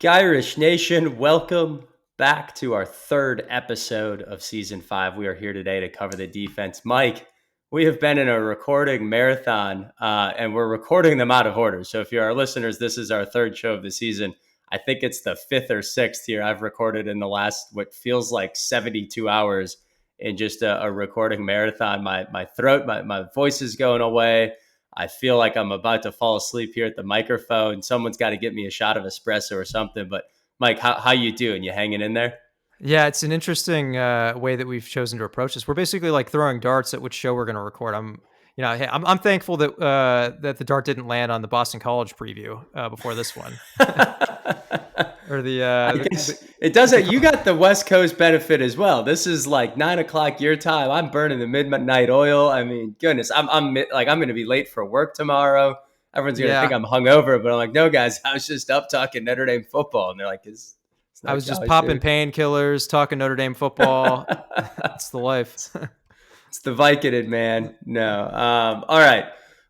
Irish Nation, welcome back to our third episode of season 5. We are here today to cover the defense. Mike, we have been in a recording marathon, and we're recording them out of order. So if you're our listeners, this is our third show of the season. I think it's the fifth or sixth here I've recorded in the last, what feels like 72 hours in just a recording marathon. My throat, my voice is going away. I feel like I'm about to fall asleep here at the microphone. Someone's got to get me a shot of espresso or something. But Mike, how you doing? You hanging in there? Yeah, it's an interesting way that we've chosen to approach this. We're basically like throwing darts at which show we're going to record. Hey, I'm thankful that that the dart didn't land on the Boston College preview before this one, or I guess it doesn't. You got the West Coast benefit as well. This is like 9 o'clock your time. I'm burning the midnight oil. I mean, goodness, I'm going to be late for work tomorrow. Everyone's going to think yeah. I'm hungover, but I'm like, no, guys, I was just up talking Notre Dame football, and they're like, it's I not was just college, popping dude. painkillers, talking Notre Dame football. It's the life. It's the Vicodin, man. No. All right.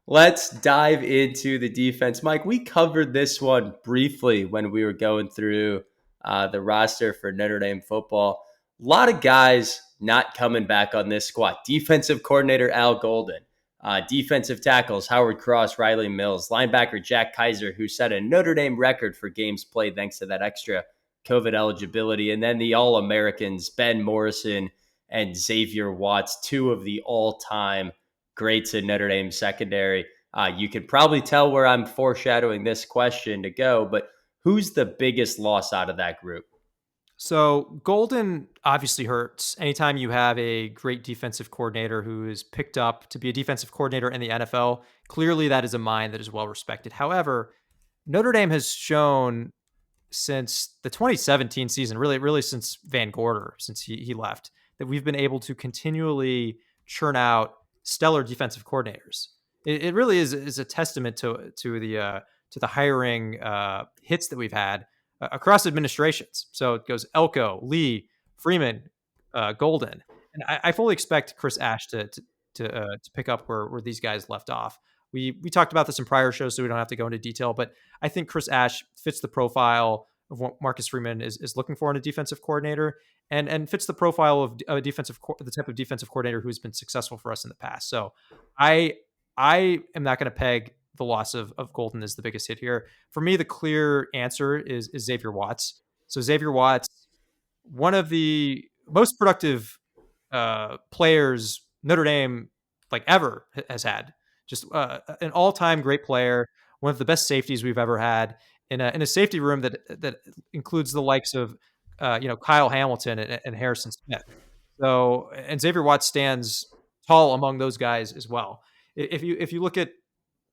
Let's dive into the defense. Mike, we covered this one briefly when we were going through the roster for Notre Dame football. A lot of guys not coming back on this squad. Defensive coordinator Al Golden, defensive tackles Howard Cross, Riley Mills, linebacker Jack Kaiser, who set a Notre Dame record for games played thanks to that extra COVID eligibility. And then the All Americans, Ben Morrison and Xavier Watts, two of the all-time greats in Notre Dame secondary. You can probably tell where I'm foreshadowing this question to go, but who's the biggest loss out of that group? So Golden obviously hurts. Anytime you have a great defensive coordinator who is picked up to be a defensive coordinator in the NFL, clearly that is a mind that is well respected. However, Notre Dame has shown since the 2017 season, really since Van Gorder, since he left, that we've been able to continually churn out stellar defensive coordinators. It really is a testament to the hiring hits that we've had across administrations. So it goes Elko, Lee, Freeman, Golden, and I fully expect Chris Ash to pick up where these guys left off. We talked about this in prior shows, so we don't have to go into detail. But I think Chris Ash fits the profile of what Marcus Freeman is looking for in a defensive coordinator, and fits the profile of a the type of defensive coordinator who's been successful for us in the past. So I I am not going to peg the loss of Golden as the biggest hit here. For me, the clear answer is Xavier Watts. So Xavier Watts, one of the most productive players Notre Dame like ever has had. Just an all-time great player, one of the best safeties we've ever had in a safety room that includes the likes of Kyle Hamilton and Harrison Smith. So and Xavier Watts stands tall among those guys as well. If you look at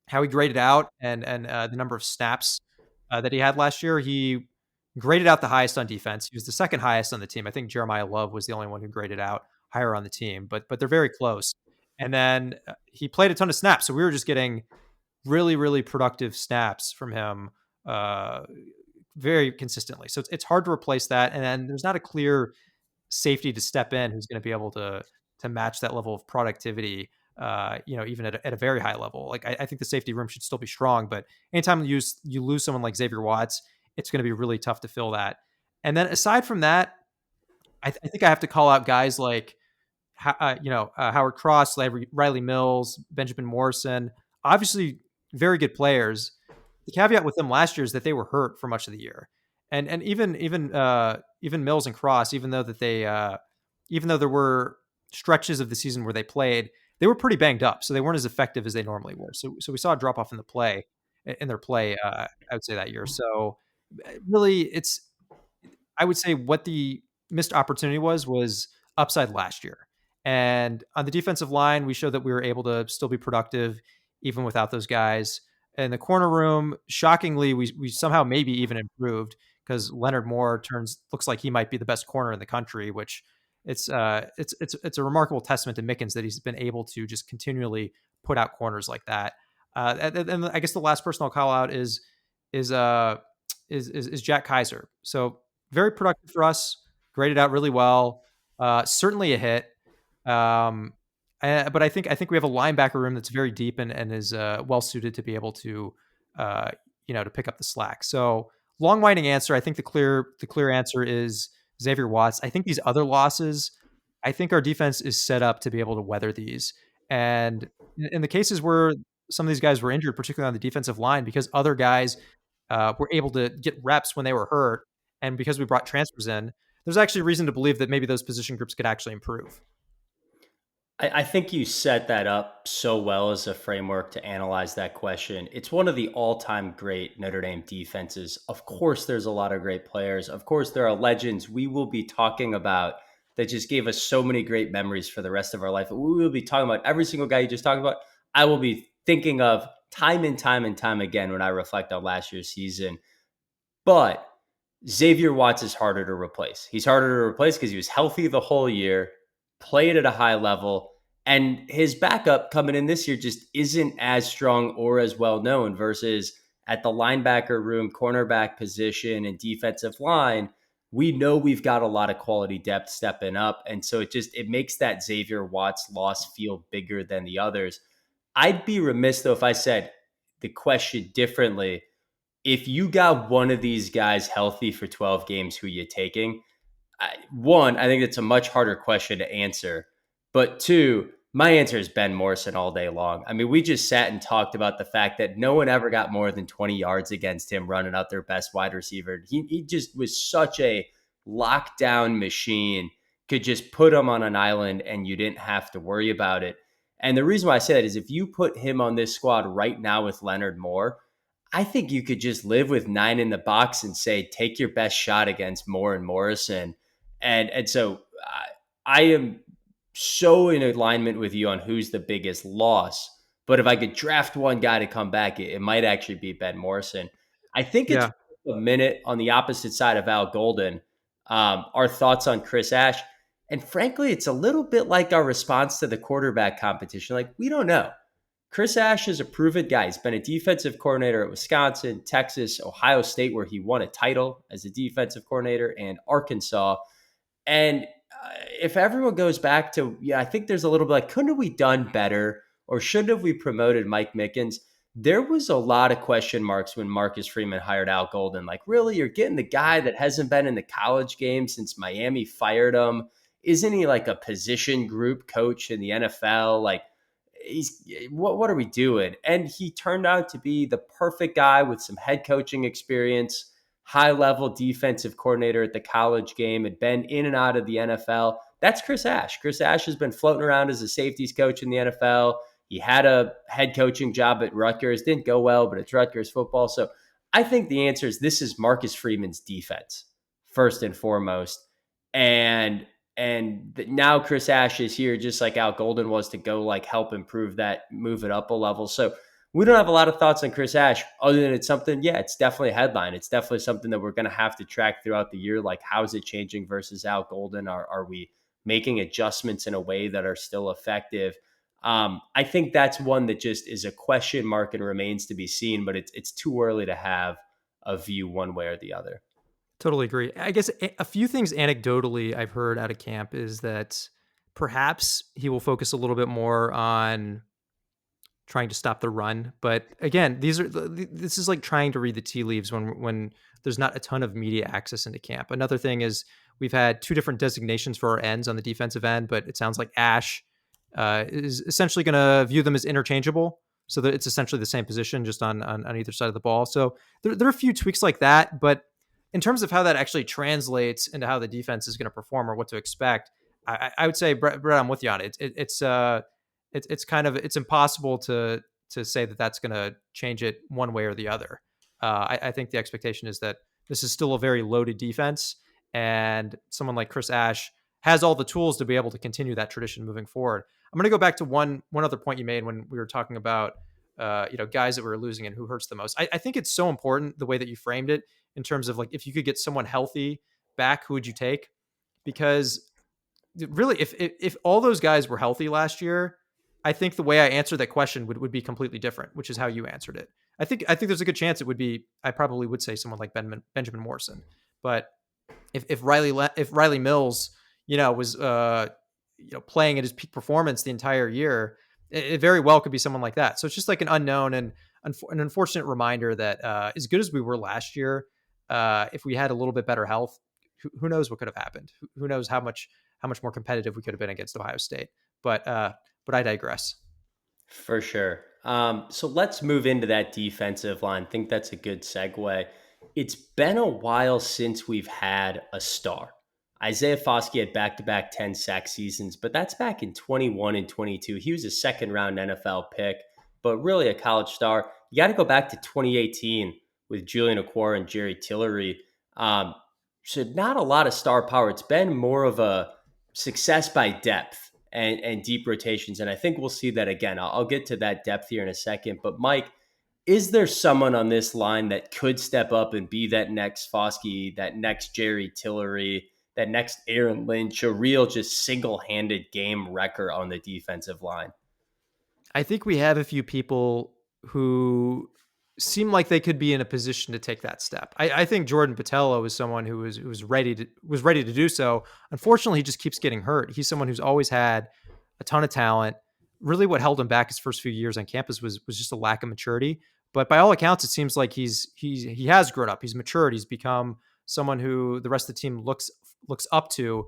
how he graded out and the number of snaps that he had last year, he graded out the highest on defense. He was the second highest on the team. I think Jeremiah Love was the only one who graded out higher on the team, but they're very close. And then he played a ton of snaps, so we were just getting really productive snaps from him very consistently. So it's hard to replace that. And then there's not a clear safety to step in who's going to be able to match that level of productivity. Even at a very high level. Like I think the safety room should still be strong, but anytime you lose someone like Xavier Watts, it's going to be really tough to fill that. And then aside from that, I think I have to call out guys like Howard Cross, Riley Mills, Benjamin Morrison. Obviously, very good players. The caveat with them last year is that they were hurt for much of the year, and even Mills and Cross, even though there were stretches of the season where they played, they were pretty banged up, so they weren't as effective as they normally were. So we saw a drop off in their play. I would say that year. So really, I would say what the missed opportunity was upside last year. And on the defensive line, we showed that we were able to still be productive even without those guys. In the corner room, shockingly, we somehow maybe even improved because Leonard Moore looks like he might be the best corner in the country, which it's a remarkable testament to Mickens that he's been able to just continually put out corners like that. And I guess the last person I'll call out is Jack Kaiser. So very productive for us, graded out really well. Certainly a hit. But I think we have a linebacker room that's very deep and is well suited to be able to to pick up the slack. So long winding answer. I think the clear answer is Xavier Watts. I think these other losses, I think our defense is set up to be able to weather these. And in the cases where some of these guys were injured, particularly on the defensive line, because other guys were able to get reps when they were hurt, and because we brought transfers in, there's actually reason to believe that maybe those position groups could actually improve. I think you set that up so well as a framework to analyze that question. It's one of the all time great Notre Dame defenses. Of course, there's a lot of great players. Of course, there are legends we will be talking about that just gave us so many great memories for the rest of our life. We will be talking about every single guy you just talked about. I will be thinking of time and time and time again when I reflect on last year's season. But Xavier Watts is harder to replace. He's harder to replace because he was healthy the whole year, played at a high level, and his backup coming in this year just isn't as strong or as well known versus at the linebacker room, cornerback position, and defensive line. We know we've got a lot of quality depth stepping up. And so it makes that Xavier Watts loss feel bigger than the others. I'd be remiss though if I said the question differently. If you got one of these guys healthy for 12 games, who you taking? One, I think it's a much harder question to answer. But two, my answer is Ben Morrison all day long. I mean, we just sat and talked about the fact that no one ever got more than 20 yards against him running out their best wide receiver. He just was such a lockdown machine, could just put him on an island and you didn't have to worry about it. And the reason why I say that is if you put him on this squad right now with Leonard Moore, I think you could just live with 9 in the box and say, take your best shot against Moore and Morrison. And so I am so in alignment with you on who's the biggest loss. But if I could draft one guy to come back, it might actually be Ben Morrison. I think it's Yeah, a minute on the opposite side of Al Golden. Our thoughts on Chris Ash. And frankly, it's a little bit like our response to the quarterback competition. Like, we don't know. Chris Ash is a proven guy. He's been a defensive coordinator at Wisconsin, Texas, Ohio State, where he won a title as a defensive coordinator, and Arkansas. And if everyone goes back to, yeah, I think there's a little bit like, couldn't have we done better? Or shouldn't have we promoted Mike Mickens? There was a lot of question marks when Marcus Freeman hired Al Golden. Like, really, you're getting the guy that hasn't been in the college game since Miami fired him. Isn't he like a position group coach in the NFL? Like, he's what are we doing? And he turned out to be the perfect guy with some head coaching experience, high level defensive coordinator at the college game, had been in and out of the NFL. That's Chris Ash. Chris Ash has been floating around as a safeties coach in the NFL. He had a head coaching job at Rutgers, didn't go well, but it's Rutgers football. So I think the answer is this is Marcus Freeman's defense first and foremost. And now Chris Ash is here, just like Al Golden was, to go like help improve that, move it up a level. So we don't have a lot of thoughts on Chris Ash other than it's something, yeah, it's definitely a headline. It's definitely something that we're going to have to track throughout the year. Like, how's it changing versus Al Golden? Are we making adjustments in a way that are still effective? I think that's one that just is a question mark and remains to be seen, but it's too early to have a view one way or the other. totally agree. I guess a few things anecdotally I've heard out of camp is that perhaps he will focus a little bit more on trying to stop the run. But again, this is like trying to read the tea leaves when there's not a ton of media access into camp. Another thing is we've had two different designations for our ends on the defensive end, but it sounds like Ash is essentially going to view them as interchangeable. So that it's essentially the same position, just on either side of the ball. So there are a few tweaks like that, but in terms of how that actually translates into how the defense is going to perform or what to expect, I would say, Brett, I'm with you on it. It's kind of it's impossible to say that that's going to change it one way or the other. I think the expectation is that this is still a very loaded defense, and someone like Chris Ash has all the tools to be able to continue that tradition moving forward. I'm going to go back to one other point you made when we were talking about guys that we were losing and who hurts the most. I think it's so important the way that you framed it in terms of like if you could get someone healthy back, who would you take? Because really, if all those guys were healthy last year, I think the way I answered that question would be completely different, which is how you answered it. I think there's a good chance it would be. I probably would say someone like Benjamin Morrison, but if Riley Mills, was playing at his peak performance the entire year, it very well could be someone like that. So it's just like an unknown and an unfortunate reminder that as good as we were last year, if we had a little bit better health, who knows what could have happened? Who knows how much more competitive we could have been against Ohio State? But I digress. For sure. So let's move into that defensive line. I think that's a good segue. It's been a while since we've had a star. Isaiah Foskey had back to back 10 sack seasons, but that's back in 21 and 22. He was a second round NFL pick, but really a college star. You got to go back to 2018 with Julian Okwara and Jerry Tillery. Um, so, not a lot of star power. It's been more of a success by depth and deep rotations. And I think we'll see that again. I'll get to that depth here in a second. But Mike, is there someone on this line that could step up and be that next Foskey, that next Jerry Tillery, that next Aaron Lynch, a real just single-handed game wrecker on the defensive line? I think we have a few people who seem like they could be in a position to take that step. I think Jordan Patello is someone who was ready to do so. Unfortunately, he just keeps getting hurt. He's someone who's always had a ton of talent. Really, what held him back his first few years on campus was just a lack of maturity. But by all accounts, it seems like he has grown up. He's matured. He's become someone who the rest of the team looks up to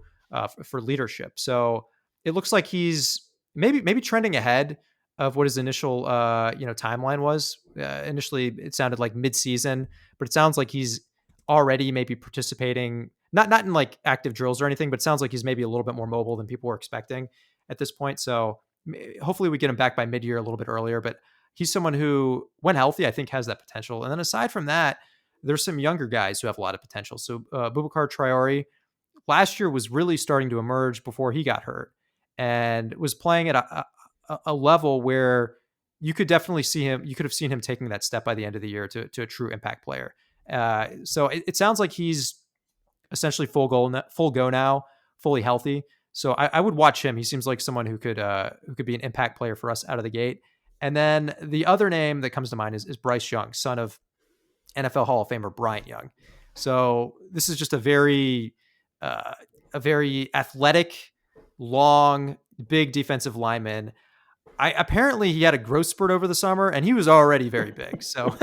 for leadership. So it looks like he's maybe trending ahead of what his initial timeline was. Initially, it sounded like mid-season, but it sounds like he's already maybe participating, not in like active drills or anything, but it sounds like he's maybe a little bit more mobile than people were expecting at this point. So hopefully we get him back by mid-year a little bit earlier, but he's someone who, when healthy, I think has that potential. And then aside from that, there's some younger guys who have a lot of potential. So Boubacar Traore last year was really starting to emerge before he got hurt and was playing at a level where you could definitely see him. You could have seen him taking that step by the end of the year to a true impact player. So it sounds like he's essentially full go now, fully healthy. So I would watch him. He seems like someone who could be an impact player for us out of the gate. And then the other name that comes to mind is Bryce Young, son of NFL Hall of Famer Bryant Young. So this is just a very athletic, long, big defensive lineman. Apparently he had a growth spurt over the summer, and he was already very big. So,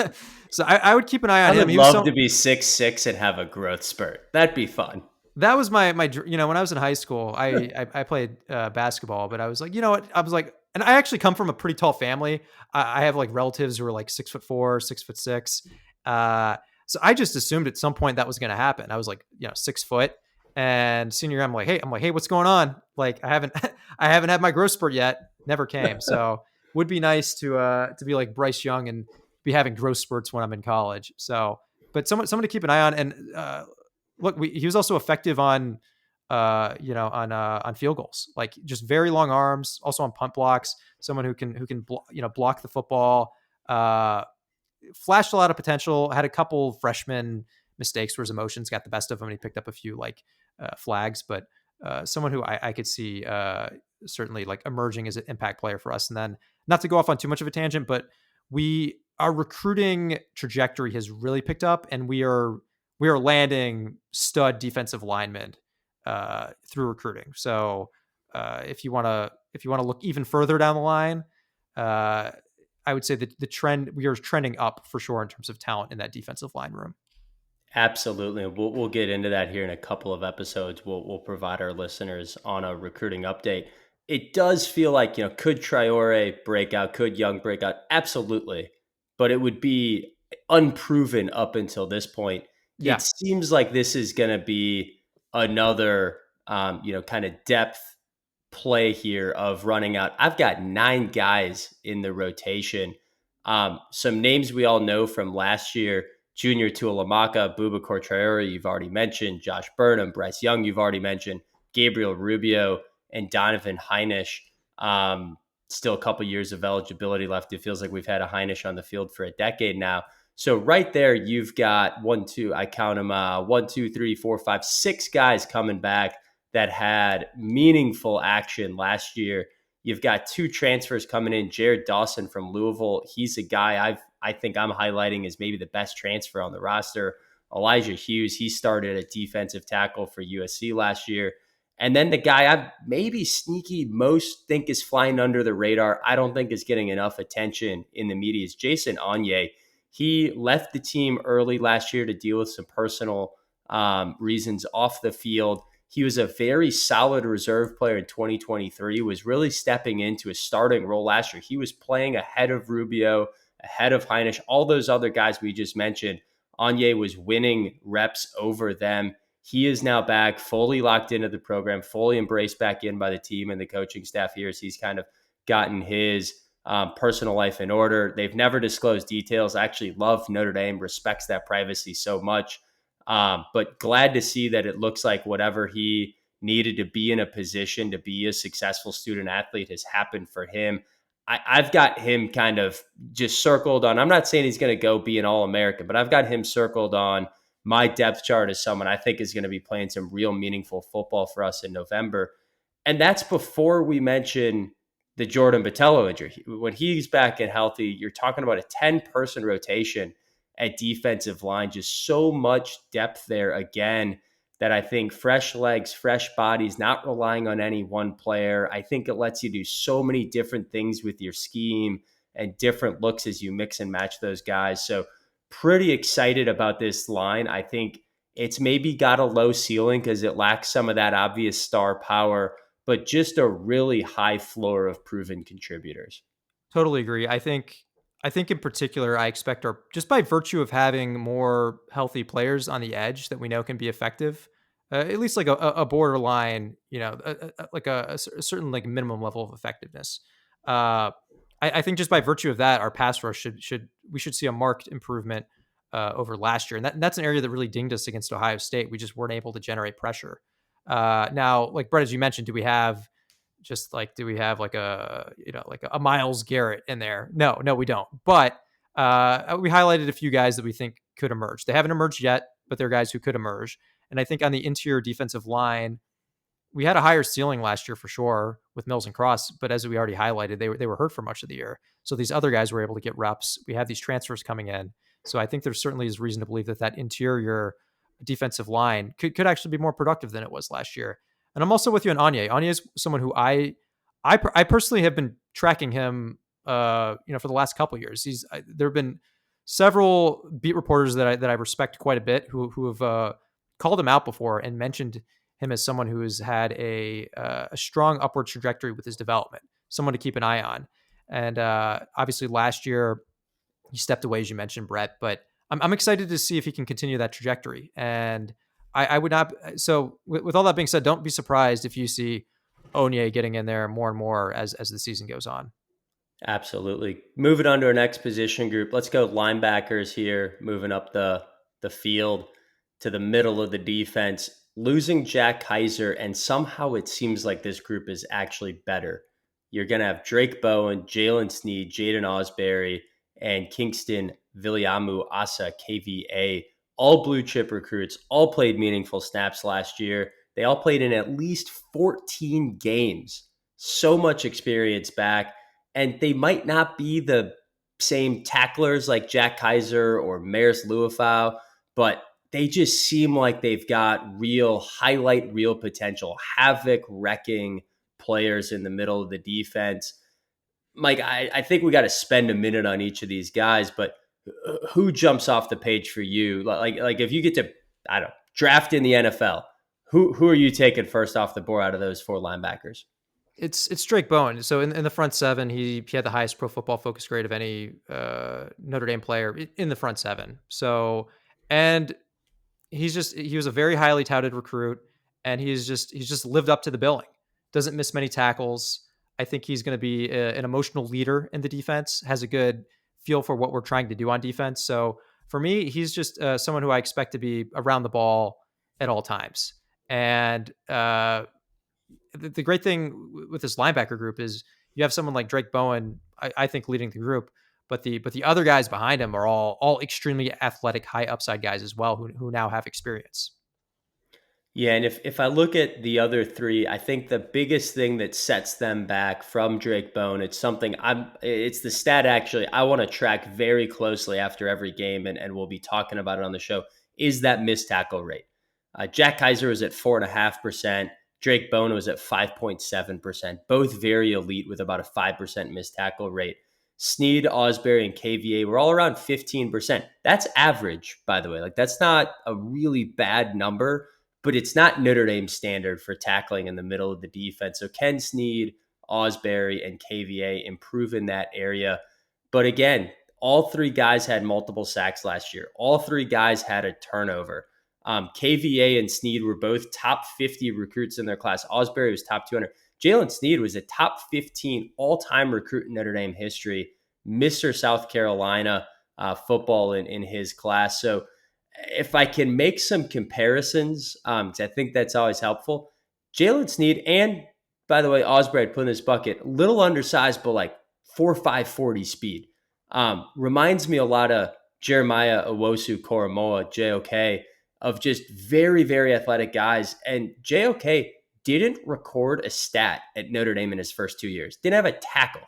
I would keep an eye on I him. would love to be 6'6" and have a growth spurt. That'd be fun. That was my when I was in high school, I played basketball, but I was like, you know what? I was like, and I actually come from a pretty tall family. I have like relatives who are like 6'4", 6'6". So I just assumed at some point that was going to happen. I was like, 6 foot. And senior year, I'm like, hey, what's going on? Like, I haven't had my growth spurt yet. Never came. So would be nice to be like Bryce Young and be having growth spurts when I'm in college. So, but someone to keep an eye on. And look, he was also effective on field goals, like just very long arms, also on punt blocks. Someone who can block the football. Flashed a lot of potential. Had a couple freshman mistakes where his emotions got the best of him, and he picked up a few flags. But someone who I could see certainly like emerging as an impact player for us. And then, not to go off on too much of a tangent, but our recruiting trajectory has really picked up, and we are landing stud defensive linemen through recruiting. So if you want to look even further down the line, I would say that the trend, we are trending up for sure in terms of talent in that defensive line room. Absolutely. We'll get into that here in a couple of episodes. We'll provide our listeners on a recruiting update. It does feel like, could Traore break out? Could Young break out? Absolutely. But it would be unproven up until this point. Yeah. It seems like this is going to be another, kind of depth play here of running out. I've got 9 guys in the rotation. Some names we all know from last year: Junior Tuilamaka, Boubacar Traore, you've already mentioned; Josh Burnham, Bryce Young, you've already mentioned; Gabriel Rubio, and Donovan Heinisch. Still a couple years of eligibility left. It feels like we've had a Heinisch on the field for a decade now. So right there, you've got I count them, 1, 2, 3, 4, 5, 6 guys coming back that had meaningful action last year. You've got 2 transfers coming in. Jared Dawson from Louisville. He's a guy I think I'm highlighting as maybe the best transfer on the roster. Elijah Hughes, he started at defensive tackle for USC last year. And then the guy I maybe sneaky most think is flying under the radar, I don't think is getting enough attention in the media, is Jason Onye. He left the team early last year to deal with some personal reasons off the field. He was a very solid reserve player in 2023, was really stepping into a starting role last year. He was playing ahead of Rubio, ahead of Heinisch, all those other guys we just mentioned. Anye was winning reps over them. He is now back, fully locked into the program, fully embraced back in by the team and the coaching staff here as he's kind of gotten his personal life in order. They've never disclosed details. I actually love Notre Dame, respects that privacy so much. But glad to see that it looks like whatever he needed to be in a position to be a successful student athlete has happened for him. I've got him kind of just circled on. I'm not saying he's going to go be an All-American, but I've got him circled on my depth chart as someone I think is going to be playing some real meaningful football for us in November. And that's before we mention the Jordan Botelho injury. When he's back and healthy, you're talking about a 10-person rotation at defensive line, just so much depth there again that I think fresh legs, fresh bodies, not relying on any one player. I think it lets you do so many different things with your scheme and different looks as you mix and match those guys. So pretty excited about this line. I think it's maybe got a low ceiling because it lacks some of that obvious star power, but just a really high floor of proven contributors. Totally agree. I think in particular, I expect our just by virtue of having more healthy players on the edge that we know can be effective, at least like a borderline, like a certain like minimum level of effectiveness. I think just by virtue of that, our pass rush should see a marked improvement over last year, and that's an area that really dinged us against Ohio State. We just weren't able to generate pressure. Now, like Brett, as you mentioned, do we have like a Miles Garrett in there? No, we don't. But we highlighted a few guys that we think could emerge. They haven't emerged yet, but they're guys who could emerge. And I think on the interior defensive line, we had a higher ceiling last year for sure with Mills and Cross, but as we already highlighted, they were hurt for much of the year. So these other guys were able to get reps. We have these transfers coming in. So I think there certainly is reason to believe that interior defensive line could actually be more productive than it was last year. And I'm also with you on Anye. Anye is someone who I personally have been tracking him, for the last couple of years. There have been several beat reporters that I respect quite a bit who have called him out before and mentioned him as someone who has had a strong upward trajectory with his development, someone to keep an eye on. And obviously last year he stepped away, as you mentioned, Brett, but I'm excited to see if he can continue that trajectory. And I would not. So with all that being said, don't be surprised if you see Onye getting in there more and more as the season goes on. Absolutely. Moving on to our next position group. Let's go linebackers here, moving up the field to the middle of the defense. Losing Jack Kaiser, and somehow it seems like this group is actually better. You're going to have Drake Bowen, Jalen Sneed, Jaden Osbury, and Kingston Viliamu Asa, KVA, all blue chip recruits, all played meaningful snaps last year. They all played in at least 14 games. So much experience back. And they might not be the same tacklers like Jack Kaiser or Maris Luafau, but they just seem like they've got real highlight, real potential, havoc wrecking players in the middle of the defense. Mike, I think we got to spend a minute on each of these guys, but who jumps off the page for you? Like if you get to, I don't know, draft in the NFL, who are you taking first off the board out of those four linebackers? It's Drake Bowen. So in the front seven, he had the highest Pro Football Focus grade of any Notre Dame player in the front seven. So, and he was a very highly touted recruit, and he's just lived up to the billing. Doesn't miss many tackles. I think he's going to be an emotional leader in the defense. Has a good feel for what we're trying to do on defense. So for me, he's just someone who I expect to be around the ball at all times. And the great thing with this linebacker group is you have someone like Drake Bowen, I think, leading the group, but the other guys behind him are all extremely athletic, high upside guys as well, who now have experience. Yeah, and if I look at the other three, I think the biggest thing that sets them back from Drake Bone, it's the stat actually I want to track very closely after every game, and we'll be talking about it on the show, is that missed tackle rate. Jack Kaiser was at 4.5%. Drake Bone was at 5.7%, both very elite with about a 5% missed tackle rate. Sneed, Osbury, and KVA were all around 15%. That's average, by the way. Like, that's not a really bad number, but it's not Notre Dame standard for tackling in the middle of the defense. So Ken Sneed, Osbury, and KVA improve in that area. But again, all three guys had multiple sacks last year. All three guys had a turnover. KVA and Sneed were both top 50 recruits in their class. Osbury was top 200. Jalen Sneed was a top 15 all-time recruit in Notre Dame history, Mr. South Carolina football in his class. So if I can make some comparisons, because I think that's always helpful, Jalen Sneed and, by the way, Osbury I'd put in this bucket, a little undersized, but like 4.5 40 speed. Reminds me a lot of Jeremiah Owosu Koromoa, JOK, of just very, very athletic guys. And JOK didn't record a stat at Notre Dame in his first 2 years. Didn't have a tackle.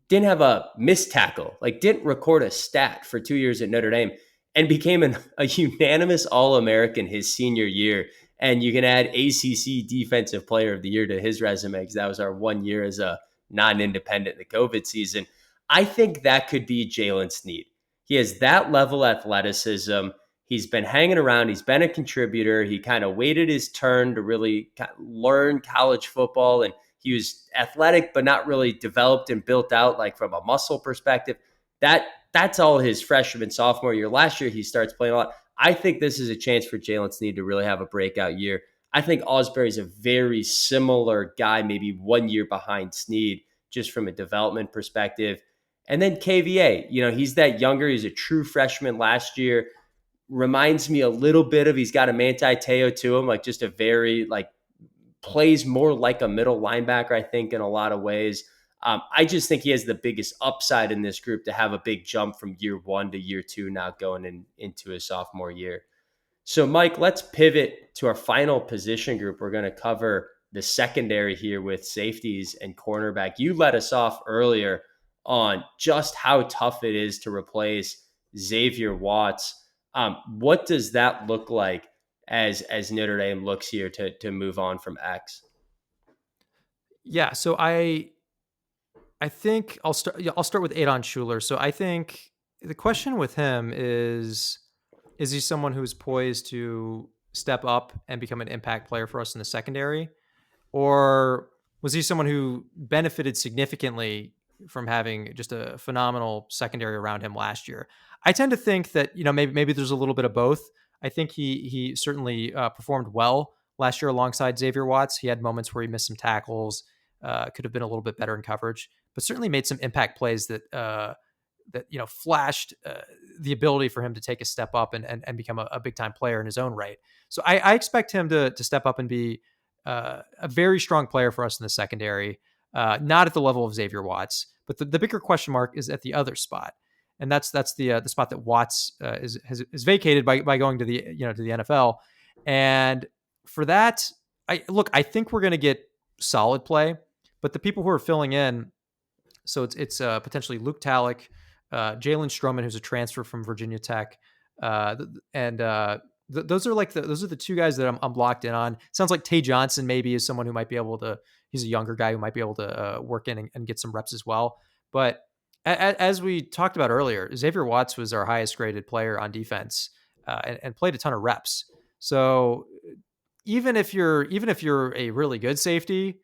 Didn't have a missed tackle. Like, didn't record a stat for 2 years at Notre Dame and became a unanimous All-American his senior year. And you can add ACC Defensive Player of the Year to his resume because that was our 1 year as a non-independent in the COVID season. I think that could be Jalen Sneed. He has that level of athleticism. He's been hanging around. He's been a contributor. He kind of waited his turn to really learn college football. And he was athletic, but not really developed and built out like from a muscle perspective. That's all his freshman, sophomore year. Last year, he starts playing a lot. I think this is a chance for Jalen Sneed to really have a breakout year. I think Osbury is a very similar guy, maybe 1 year behind Sneed, just from a development perspective. And then KVA, he's that younger. He's a true freshman last year. Reminds me a little bit of, he's got a Manti Te'o to him, like just a very, like, plays more like a middle linebacker, I think, in a lot of ways. I just think he has the biggest upside in this group to have a big jump from year 1 to year 2 now going into his sophomore year. So, Mike, let's pivot to our final position group. We're going to cover the secondary here with safeties and cornerback. You let us off earlier on just how tough it is to replace Xavier Watts. What does that look like as Notre Dame looks here to move on from X? Yeah, so I think I'll start. Yeah, I'll start with Adon Schuler. So I think the question with him is he someone who's poised to step up and become an impact player for us in the secondary, or was he someone who benefited significantly from having just a phenomenal secondary around him last year? I tend to think that maybe there's a little bit of both. I think he certainly performed well last year alongside Xavier Watts. He had moments where he missed some tackles, could have been a little bit better in coverage, but certainly made some impact plays that flashed the ability for him to take a step up and become a big time player in his own right. So I expect him to step up and be a very strong player for us in the secondary, not at the level of Xavier Watts, but the bigger question mark is at the other spot, and that's the spot that Watts is vacated by going to the to the NFL, and for that, I think we're going to get solid play, but the people who are filling in, so it's potentially Luke Talek, Jalen Stroman, who's a transfer from Virginia Tech, and those are the two guys that I'm locked in on. Sounds like Tay Johnson maybe is someone who might be able to. He's a younger guy who might be able to work in and get some reps as well. But as we talked about earlier, Xavier Watts was our highest graded player on defense and played a ton of reps. So even if you're a really good safety,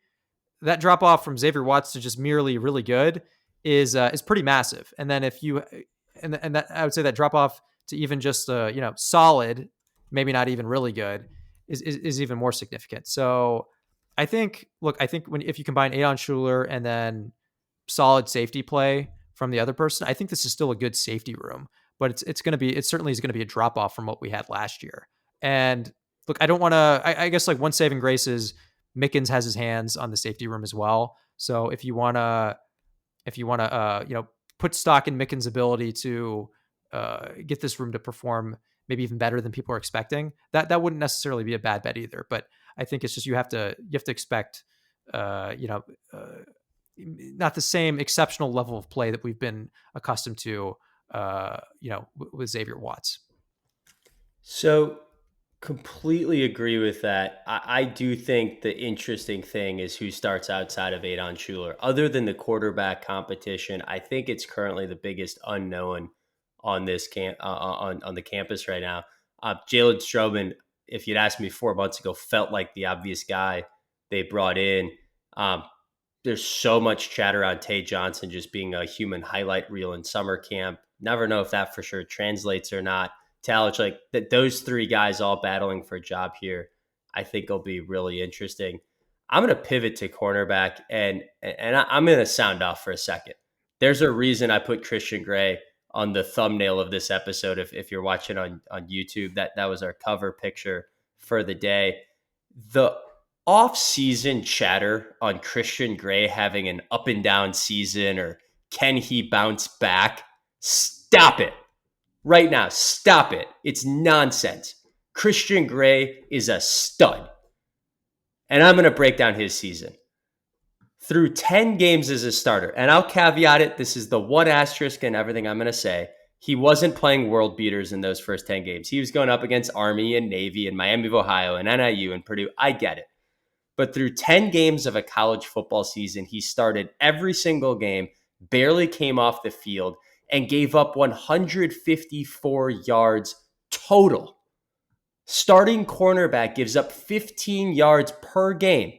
that drop off from Xavier Watts to just merely really good is pretty massive. And then if you and that I would say that drop off to even just solid, maybe not even really good, is even more significant. So I think if you combine Adon Schuler and then solid safety play from the other person, I think this is still a good safety room. But it's certainly is going to be a drop off from what we had last year. And look, I don't want to. I guess like one saving grace is Mickens has his hands on the safety room as well. So if you want to put stock in Mickens' ability to get this room to perform maybe even better than people are expecting, that wouldn't necessarily be a bad bet either. But I think it's just you have to expect not the same exceptional level of play that we've been accustomed to with Xavier Watts. So Completely agree with that. I do think the interesting thing is who starts outside of Adon Schuler. Other than the quarterback competition, I think it's currently the biggest unknown on this on the campus right now. Jalen Strowman, if you'd asked me 4 months ago, felt like the obvious guy they brought in. Um, there's so much chatter on Tay Johnson just being a human highlight reel in summer camp. Never know if that for sure translates or not. Talich, like that, those three guys all battling for a job here, I think will be really interesting. I'm going to pivot to cornerback, and I'm going to sound off for a second. There's a reason I put Christian Gray on the thumbnail of this episode. If you're watching on YouTube, that was our cover picture for the day. The off-season chatter on Christian Gray having an up and down season or can he bounce back? Stop it right now. Stop it. It's nonsense. Christian Gray is a stud. And I'm going to break down his season. Through 10 games as a starter, and I'll caveat it, this is the one asterisk in everything I'm going to say. He wasn't playing world beaters in those first 10 games. He was going up against Army and Navy and Miami of Ohio and NIU and Purdue. I get it. But through 10 games of a college football season, he started every single game, barely came off the field, and gave up 154 yards total. Starting cornerback gives up 15 yards per game.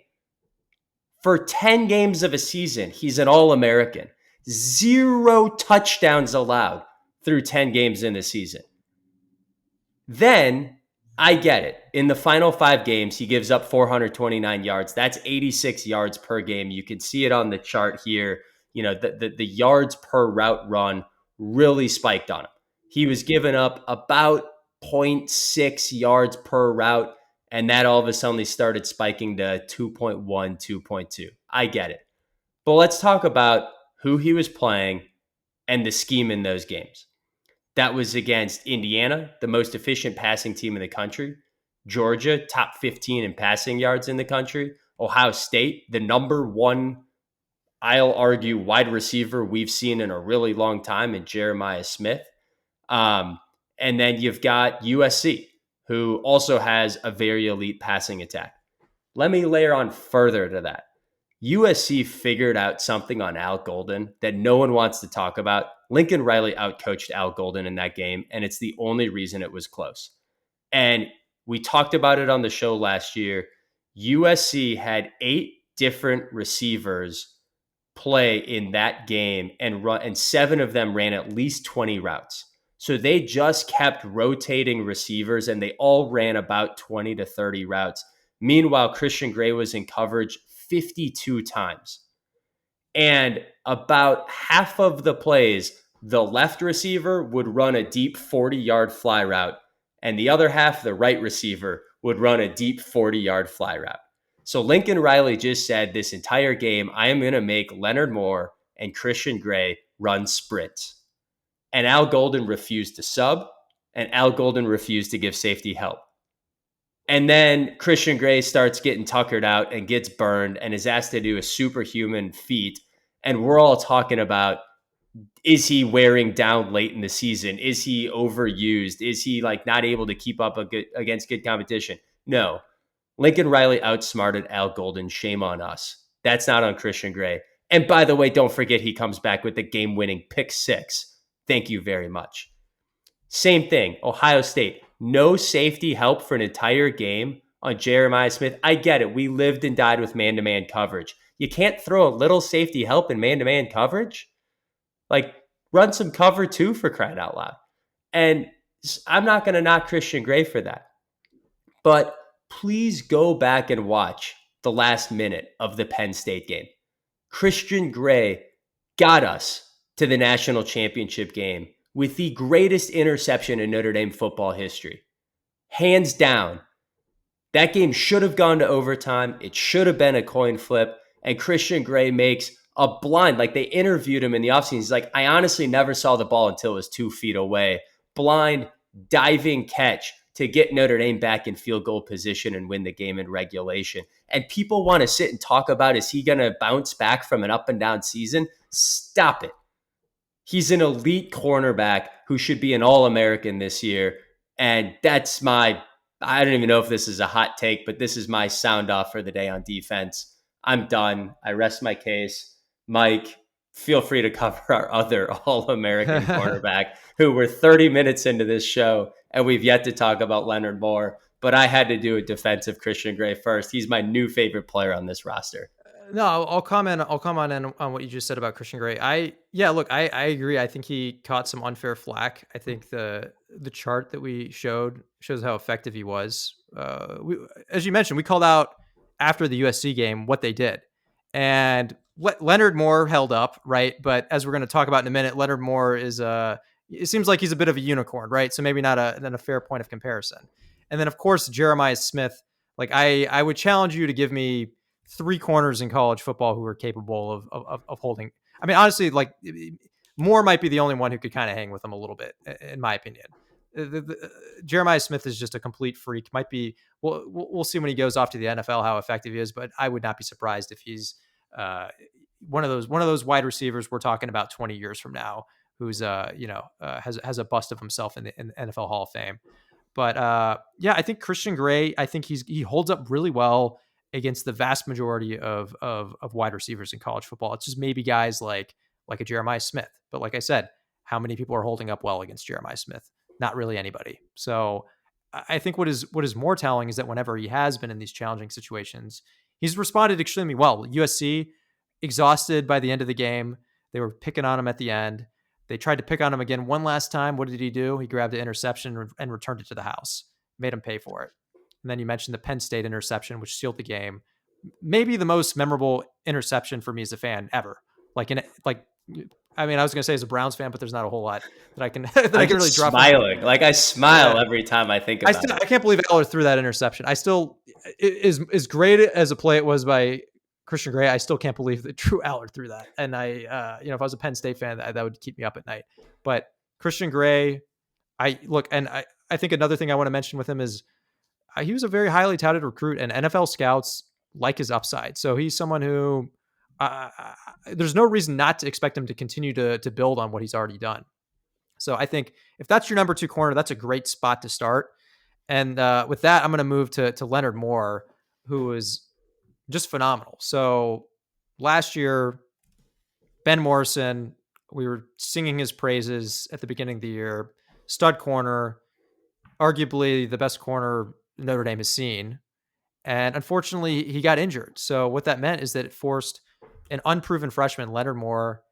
For 10 games of a season, he's an All-American. 0 touchdowns allowed through 10 games in the season. Then, I get it. In the final 5 games, he gives up 429 yards. That's 86 yards per game. You can see it on the chart here. You know, the yards per route run really spiked on him. He was giving up about 0.6 yards per route, and that all of a sudden started spiking to 2.1, 2.2. I get it. But let's talk about who he was playing and the scheme in those games. That was against Indiana, the most efficient passing team in the country. Georgia, top 15 in passing yards in the country. Ohio State, the number one, I'll argue, wide receiver we've seen in a really long time in Jeremiah Smith. And then you've got USC, who also has a very elite passing attack. Let me layer on further to that. USC figured out something on Al Golden that no one wants to talk about. Lincoln Riley outcoached Al Golden in that game, and it's the only reason it was close. And we talked about it on the show last year. USC had 8 different receivers play in that game and 7 of them ran at least 20 routes. So they just kept rotating receivers, and they all ran about 20 to 30 routes. Meanwhile, Christian Gray was in coverage 52 times. And about half of the plays, the left receiver would run a deep 40-yard fly route, and the other half, the right receiver, would run a deep 40-yard fly route. So Lincoln Riley just said this entire game, I am going to make Leonard Moore and Christian Gray run sprints. And Al Golden refused to sub, and Al Golden refused to give safety help. And then Christian Gray starts getting tuckered out and gets burned and is asked to do a superhuman feat. And we're all talking about, is he wearing down late in the season? Is he overused? Is he like not able to keep up against good competition? No. Lincoln Riley outsmarted Al Golden. Shame on us. That's not on Christian Gray. And by the way, don't forget he comes back with the game-winning pick 6. Thank you very much. Same thing, Ohio State. No safety help for an entire game on Jeremiah Smith. I get it. We lived and died with man-to-man coverage. You can't throw a little safety help in man-to-man coverage? Like, run some cover 2 for crying out loud. And I'm not going to knock Christian Gray for that. But please go back and watch the last minute of the Penn State game. Christian Gray got us to the national championship game with the greatest interception in Notre Dame football history. Hands down. That game should have gone to overtime. It should have been a coin flip. And Christian Gray makes a blind, like they interviewed him in the offseason. He's like, I honestly never saw the ball until it was 2 feet away. Blind, diving catch to get Notre Dame back in field goal position and win the game in regulation. And people want to sit and talk about, is he going to bounce back from an up and down season? Stop it. He's an elite cornerback who should be an All-American this year. And that's my I don't even know if this is a hot take, but this is my sound off for the day on defense. I'm done. I rest my case. Mike, feel free to cover our other All American cornerback, who we're 30 minutes into this show, and we've yet to talk about Leonard Moore. But I had to do a defensive Christian Gray first. He's my new favorite player on this roster. No, I'll comment. I'll comment on what you just said about Christian Gray. I agree. I think he caught some unfair flack. I think the chart that we showed shows how effective he was. As you mentioned, we called out after the USC game what they did, and Leonard Moore held up, right? But as we're going to talk about in a minute, Leonard Moore is it seems like he's a bit of a unicorn, right? So maybe not a fair point of comparison. And then of course Jeremiah Smith. Like I would challenge you to give me three corners in college football who are capable of holding. I mean, honestly, like Moore might be the only one who could kind of hang with him a little bit, in my opinion. Jeremiah Smith is just a complete freak. Might be. We'll see when he goes off to the NFL how effective he is, but I would not be surprised if he's one of those wide receivers we're talking about 20 years from now, who's has a bust of himself in the NFL Hall of Fame. But yeah, I think Christian Gray. I think he holds up really well against the vast majority of wide receivers in college football. It's just maybe guys like a Jeremiah Smith. But like I said, how many people are holding up well against Jeremiah Smith? Not really anybody. So I think what is more telling is that whenever he has been in these challenging situations, he's responded extremely well. USC, exhausted by the end of the game. They were picking on him at the end. They tried to pick on him again one last time. What did he do? He grabbed an interception and returned it to the house. Made him pay for it. And then you mentioned the Penn State interception, which sealed the game. Maybe the most memorable interception for me as a fan ever. I mean, I was going to say as a Browns fan, but there's not a whole lot that I can I can really draw. Smiling, like I smile every time I think about it. I can't believe Eller threw that interception. I still, as great as a play it was by Christian Gray, I still can't believe that Drew Aller threw that. And if I was a Penn State fan, that would keep me up at night. But Christian Gray, I think another thing I want to mention with him is he was a very highly touted recruit, and NFL scouts like his upside. So he's someone who there's no reason not to expect him to continue to build on what he's already done. So I think if that's your number two corner, that's a great spot to start. And with that, I'm going to move to Leonard Moore, who is just phenomenal. So last year, Ben Morrison, we were singing his praises at the beginning of the year. Stud corner, arguably the best corner Notre Dame has seen. And unfortunately, he got injured. So what that meant is that it forced an unproven freshman, Leonard Moore,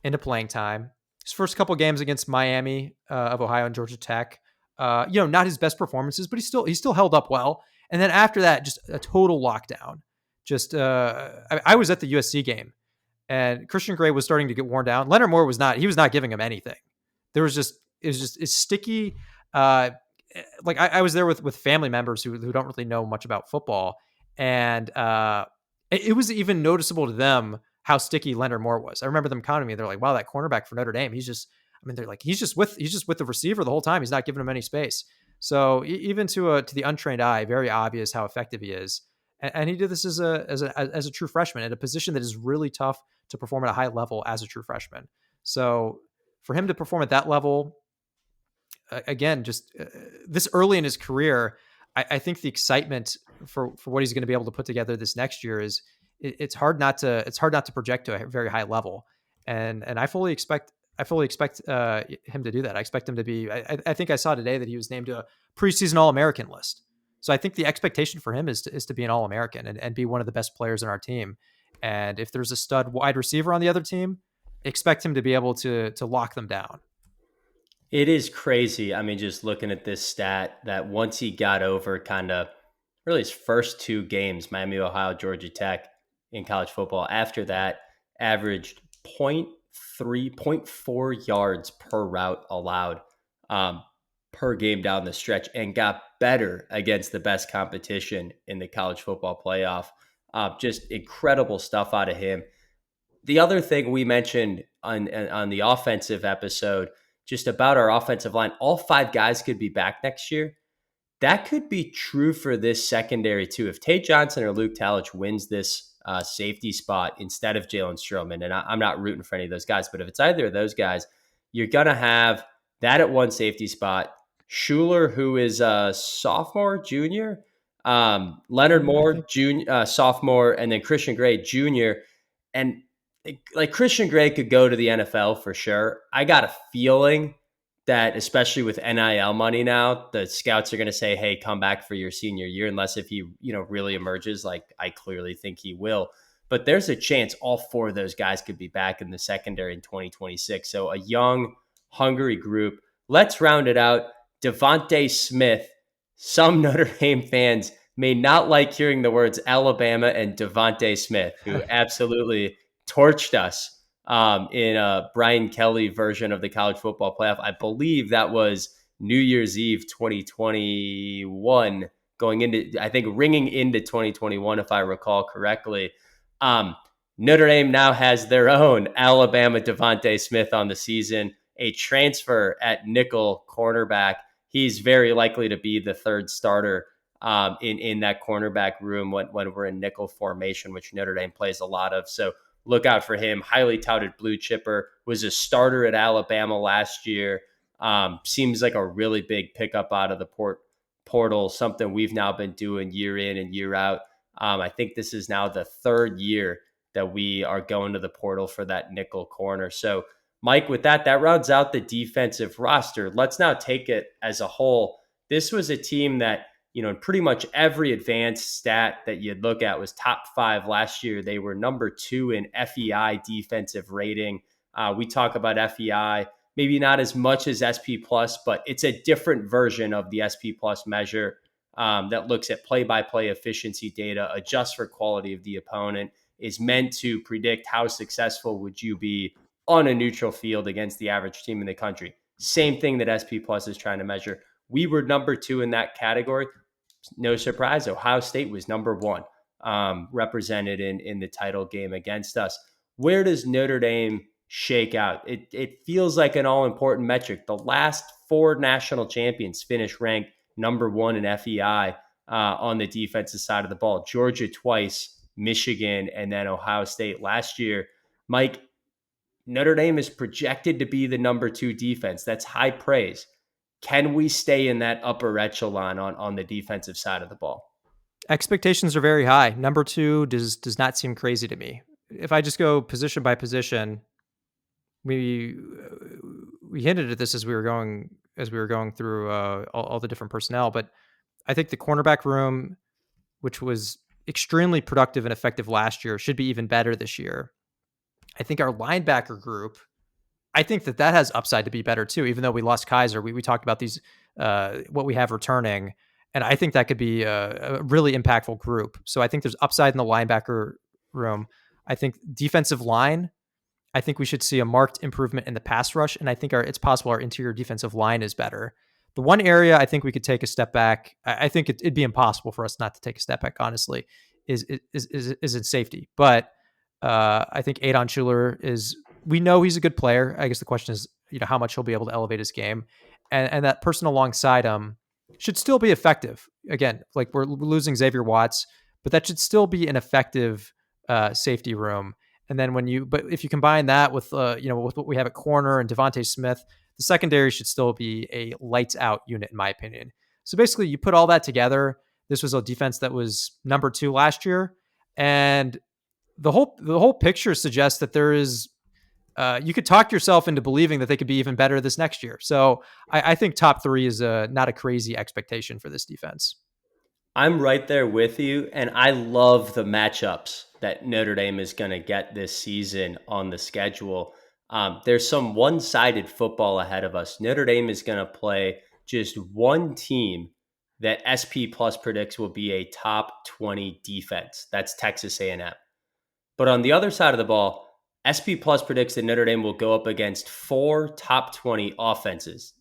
into playing time. His first couple games against Miami of Ohio and Georgia Tech, not his best performances, but he still held up well. And then after that, just a total lockdown. Just I was at the USC game, and Christian Gray was starting to get worn down. Leonard Moore was not. He was not giving him anything. It was just sticky. I was there with family members who don't really know much about football, and it was even noticeable to them how sticky Leonard Moore was. I remember them commenting to me. They're like, "Wow, that cornerback for Notre Dame. He's just with the receiver the whole time. He's not giving him any space." So even to the untrained eye, very obvious how effective he is. And he did this as a true freshman at a position that is really tough to perform at a high level as a true freshman. So for him to perform at that level, again, just this early in his career, I think the excitement for what he's going to be able to put together this next year is it's hard not to project to a very high level. And I fully expect him to do that. I expect him to be. I think I saw today that he was named to a preseason All-American list. So I think the expectation for him is to be an All-American and be one of the best players in our team. And if there's a stud wide receiver on the other team, expect him to be able to lock them down. It is crazy. I mean, just looking at this stat that once he got over kind of really his first two games, Miami, Ohio, Georgia Tech in college football, after that averaged 0.4 yards per route allowed per game down the stretch, and got better against the best competition in the college football playoff. Just incredible stuff out of him. The other thing we mentioned on the offensive episode, just about our offensive line, all five guys could be back next year. That could be true for this secondary too. If Tate Johnson or Luke Talich wins this safety spot instead of Jalen Stroman, and I'm not rooting for any of those guys, but if it's either of those guys, you're going to have that at one safety spot. Schuler, who is a sophomore, junior, Leonard I Moore, think junior, sophomore, and then Christian Gray, junior. And like Christian Gray could go to the NFL for sure. I got a feeling that, especially with NIL money now, the scouts are going to say, "Hey, come back for your senior year," unless if he, really emerges, like I clearly think he will. But there's a chance all four of those guys could be back in the secondary in 2026. So a young, hungry group. Let's round it out. Devontae Smith. Some Notre Dame fans may not like hearing the words Alabama and Devontae Smith, who absolutely torched us in a Brian Kelly version of the college football playoff. I believe that was New Year's Eve 2021, going into, I think, ringing into 2021, if I recall correctly. Um, Notre Dame now has their own Alabama Devontae Smith on the season, a transfer at nickel cornerback. He's very likely to be the third starter in that cornerback room when we're in nickel formation, which Notre Dame plays a lot of. So look out for him. Highly touted blue chipper, was a starter at Alabama last year. Seems like a really big pickup out of the portal, something we've now been doing year in and year out. I think this is now the third year that we are going to the portal for that nickel corner. So, Mike, with that rounds out the defensive roster. Let's now take it as a whole. This was a team that, in pretty much every advanced stat that you'd look at was top 5 last year. They were number 2 in FEI defensive rating. We talk about FEI, maybe not as much as SP Plus, but it's a different version of the SP Plus measure that looks at play-by-play efficiency data, adjusts for quality of the opponent, is meant to predict how successful would you be on a neutral field against the average team in the country. Same thing that SP Plus is trying to measure. We were number 2 in that category. No surprise, Ohio State was number 1, represented in the title game against us. Where does Notre Dame shake out? It feels like an all-important metric. The last 4 national champions finished ranked number 1 in FEI on the defensive side of the ball. Georgia twice, Michigan, and then Ohio State last year. Mike, Notre Dame is projected to be the number 2 defense. That's high praise. Can we stay in that upper echelon on the defensive side of the ball? expectations are very high. Number 2 does not seem crazy to me. If I just go position by position, we hinted at this as we were going through all the different personnel, but I think the cornerback room, which was extremely productive and effective last year, should be even better this year. I think our linebacker group, I think that has upside to be better too, even though we lost Kaiser. We talked about these, what we have returning, and I think that could be a really impactful group. So I think there's upside in the linebacker room. I think defensive line, I think we should see a marked improvement in the pass rush, and I think it's possible our interior defensive line is better. The one area I think we could take a step back, I think it'd be impossible for us not to take a step back, honestly, is in safety. But I think Adon Schuler we know he's a good player. I guess the question is, how much he'll be able to elevate his game, and that person alongside him should still be effective. Again, like we're losing Xavier Watts, but that should still be an effective safety room. And then but if you combine that with with what we have at corner and Devontae Smith, the secondary should still be a lights out unit, in my opinion. So basically, you put all that together. This was a defense that was number 2 last year, and the whole picture suggests that there is. You could talk yourself into believing that they could be even better this next year. So I think top 3 is not a crazy expectation for this defense. I'm right there with you, and I love the matchups that Notre Dame is going to get this season on the schedule. There's some one-sided football ahead of us. Notre Dame is going to play just one team that SP Plus predicts will be a top 20 defense. That's Texas A&M. But on the other side of the ball, SP Plus predicts that Notre Dame will go up against 4 top 20 offenses.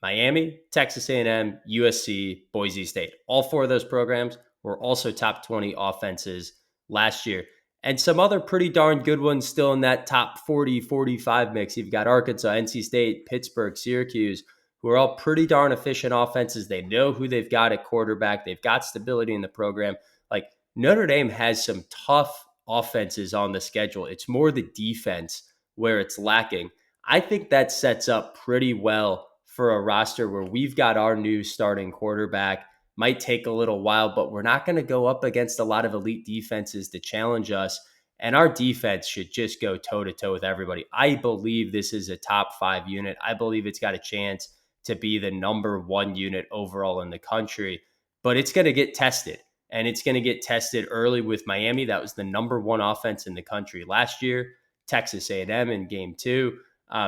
Miami, Texas A&M, USC, Boise State. All 4 of those programs were also top 20 offenses last year. And some other pretty darn good ones still in that top 40, 45 mix. You've got Arkansas, NC State, Pittsburgh, Syracuse, who are all pretty darn efficient offenses. They know who they've got at quarterback. They've got stability in the program. Like Notre Dame has some tough offenses on the schedule. It's more the defense where it's lacking. I think that sets up pretty well for a roster where we've got our new starting quarterback. Might take a little while, but we're not going to go up against a lot of elite defenses to challenge us. And our defense should just go toe to toe with everybody. I believe this is a top 5 unit. I believe it's got a chance to be the number 1 unit overall in the country, but it's going to get tested. And it's going to get tested early with Miami. That was the number 1 offense in the country last year. Texas A&M in game 2.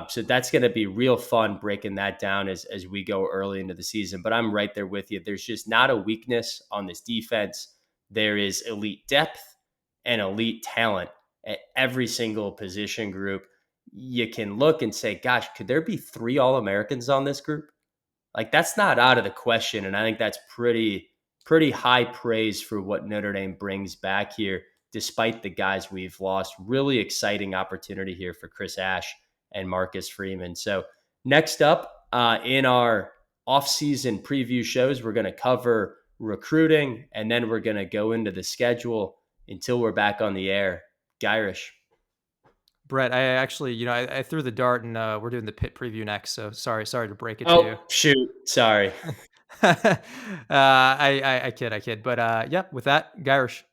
So that's going to be real fun breaking that down as we go early into the season. But I'm right there with you. There's just not a weakness on this defense. There is elite depth and elite talent at every single position group. You can look and say, gosh, could there be 3 All-Americans on this group? Like, that's not out of the question. And I think that's pretty high praise for what Notre Dame brings back here, despite the guys we've lost. Really exciting opportunity here for Chris Ash and Marcus Freeman. So next up in our off-season preview shows, we're going to cover recruiting, and then we're going to go into the schedule until we're back on the air. Gyrish. Brett, I actually, I threw the dart, and we're doing the pit preview next. So sorry to break it to you. Oh, shoot. Sorry. I kid. But yeah, with that, Gyrish.